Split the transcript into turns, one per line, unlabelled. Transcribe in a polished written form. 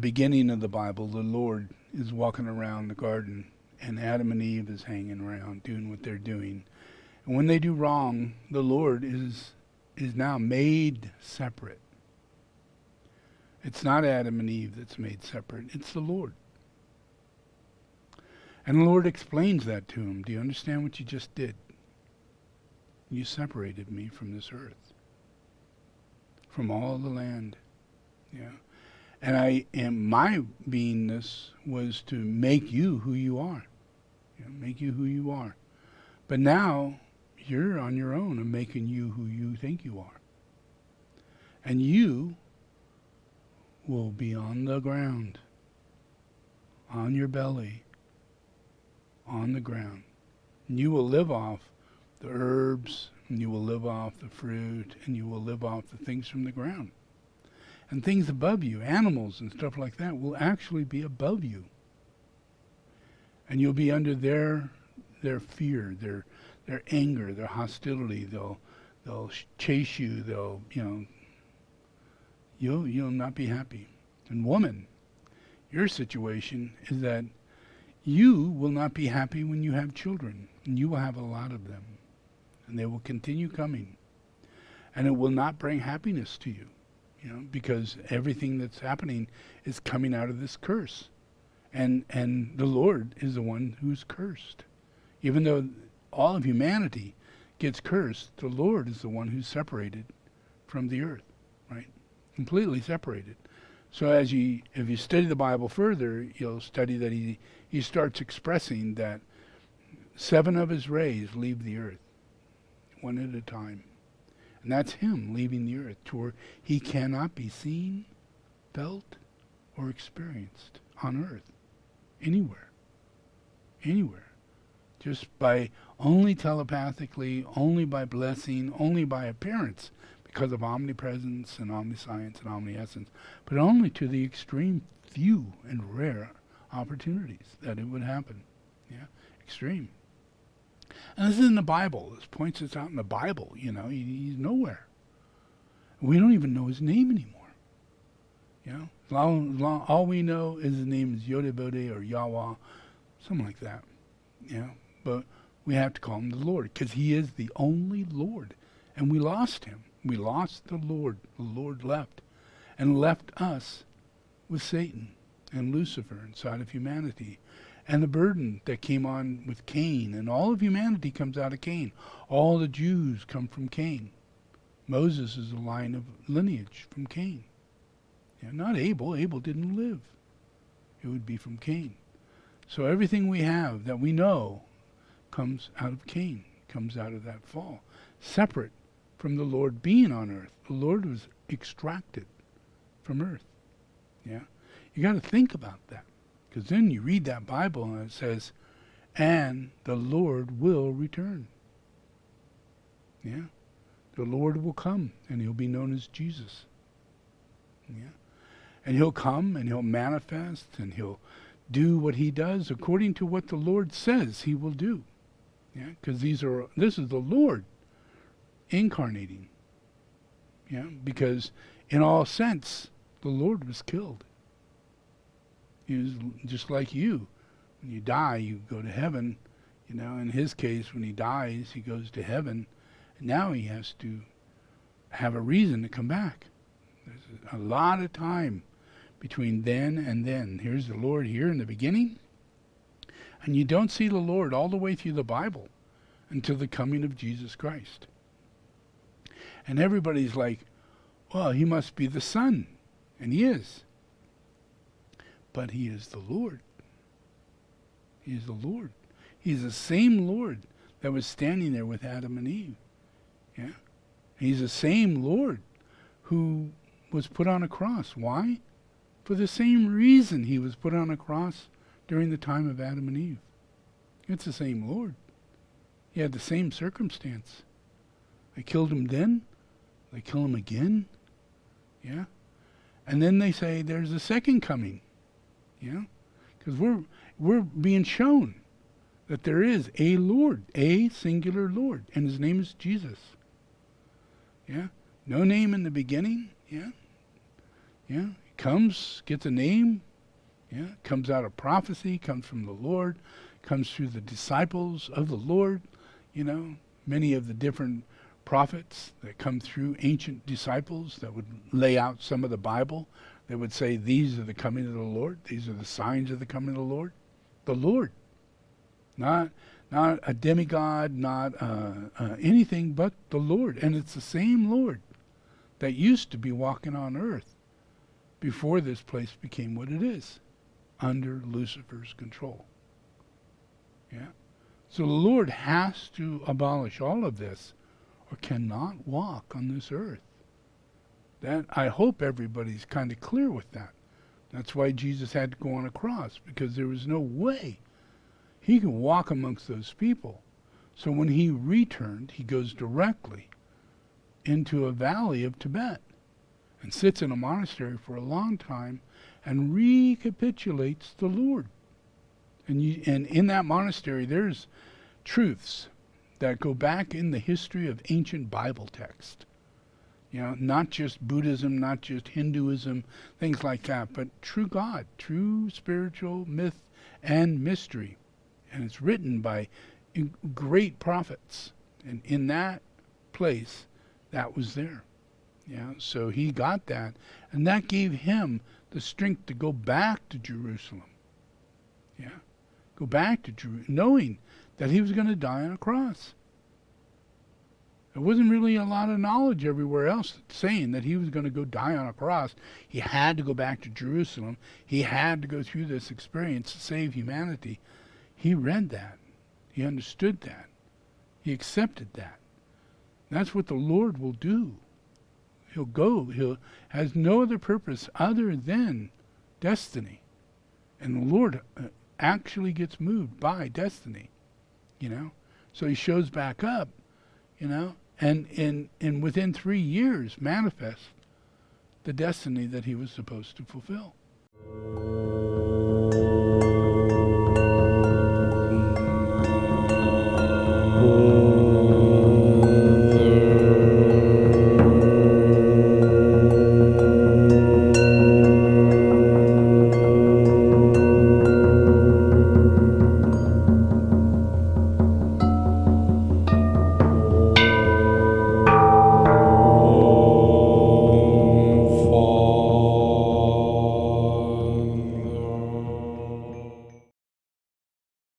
beginning of the Bible, the Lord is walking around the garden, and Adam and Eve is hanging around doing what they're doing. And when they do wrong, the Lord is now made separate. It's not Adam and Eve that's made separate. It's the Lord. And the Lord explains that to him. Do you understand what you just did? You separated me from this earth, from all the land. Yeah. And my beingness was to make you who you are. Make you who you are. But now you're on your own and making you who you think you are. And you will be on the ground, on your belly, on the ground. And you will live off the herbs, and you will live off the fruit, and you will live off the things from the ground. And things above you, animals and stuff like that, will actually be above you. And you'll be under their fear, their anger, their hostility. They'll chase you. You'll not be happy. And woman, your situation is that you will not be happy when you have children, and you will have a lot of them, and they will continue coming, and it will not bring happiness to you, because everything that's happening is coming out of this curse, and the Lord is the one who's cursed. Even though all of humanity gets cursed, the Lord is the one who's separated from the earth, right? Completely separated. So if you study the Bible further, you'll study that he starts expressing that 7 of his rays leave the earth, one at a time. And that's him leaving the earth to where he cannot be seen, felt, or experienced on earth, anywhere. Just by only telepathically, only by blessing, only by appearance, because of omnipresence and omniscience and omniscience, but only to the extreme few and rare opportunities that it would happen. Yeah, extreme. And this is in the Bible. This points us out in the Bible. He's nowhere. We don't even know his name anymore. All we know is his name is Yodebode or Yahweh, something like that. But we have to call him the Lord because he is the only Lord, and we lost him. We lost the Lord. The Lord left, and left us with Satan and Lucifer inside of humanity. And the burden that came on with Cain, and all of humanity comes out of Cain. All the Jews come from Cain. Moses is a line of lineage from Cain. Not Abel. Abel didn't live. It would be from Cain. So everything we have that we know comes out of Cain, comes out of that fall. Separate from the Lord being on earth. The Lord was extracted from earth. You got to think about that. Because then you read that Bible and it says, and the Lord will return. The Lord will come and he'll be known as Jesus. And he'll come and he'll manifest and he'll do what he does according to what the Lord says he will do. Because this is the Lord incarnating. Because in all sense, the Lord was killed. He was just like you. When you die, you go to heaven. In his case, when he dies, he goes to heaven. And now he has to have a reason to come back. There's a lot of time between then and then. Here's the Lord here in the beginning. And you don't see the Lord all the way through the Bible until the coming of Jesus Christ. And everybody's like, well, he must be the Son. And he is. But he is the Lord. He is the Lord. He's the same Lord that was standing there with Adam and Eve. He's the same Lord who was put on a cross. Why? For the same reason he was put on a cross during the time of Adam and Eve. It's the same Lord. He had the same circumstance. They killed him then. They kill him again. And then they say there's a second coming. Because we're being shown that there is a Lord, a singular Lord, and his name is Jesus. No name in the beginning. He comes, gets a name, yeah, comes out of prophecy, comes from the Lord, comes through the disciples of the Lord, you know, many of the different prophets that come through, ancient disciples that would lay out some of the Bible. They would say, these are the coming of the Lord. These are the signs of the coming of the Lord. The Lord. Not a demigod, not anything but the Lord. And it's the same Lord that used to be walking on earth before this place became what it is, under Lucifer's control. Yeah. So the Lord has to abolish all of this or cannot walk on this earth. That, I hope everybody's kind of clear with that. That's why Jesus had to go on a cross, because there was no way he could walk amongst those people. So when he returned, he goes directly into a valley of Tibet and sits in a monastery for a long time and recapitulates the Lord. And in that monastery, there's truths that go back in the history of ancient Bible text. You know, not just Buddhism, not just Hinduism, things like that, but true God, true spiritual myth and mystery. And it's written by great prophets. And in that place, that was there. Yeah, so he got that. And that gave him the strength to go back to Jerusalem. Yeah, go back to Jerusalem, knowing that he was going to die on a cross. There wasn't really a lot of knowledge everywhere else saying that he was going to go die on a cross. He had to go back to Jerusalem. He had to go through this experience to save humanity. He read that. He understood that. He accepted that. That's what the Lord will do. He'll go. He has no other purpose other than destiny. And the Lord actually gets moved by destiny, you know. So he shows back up, you know, and within 3 years manifest the destiny that he was supposed to fulfill.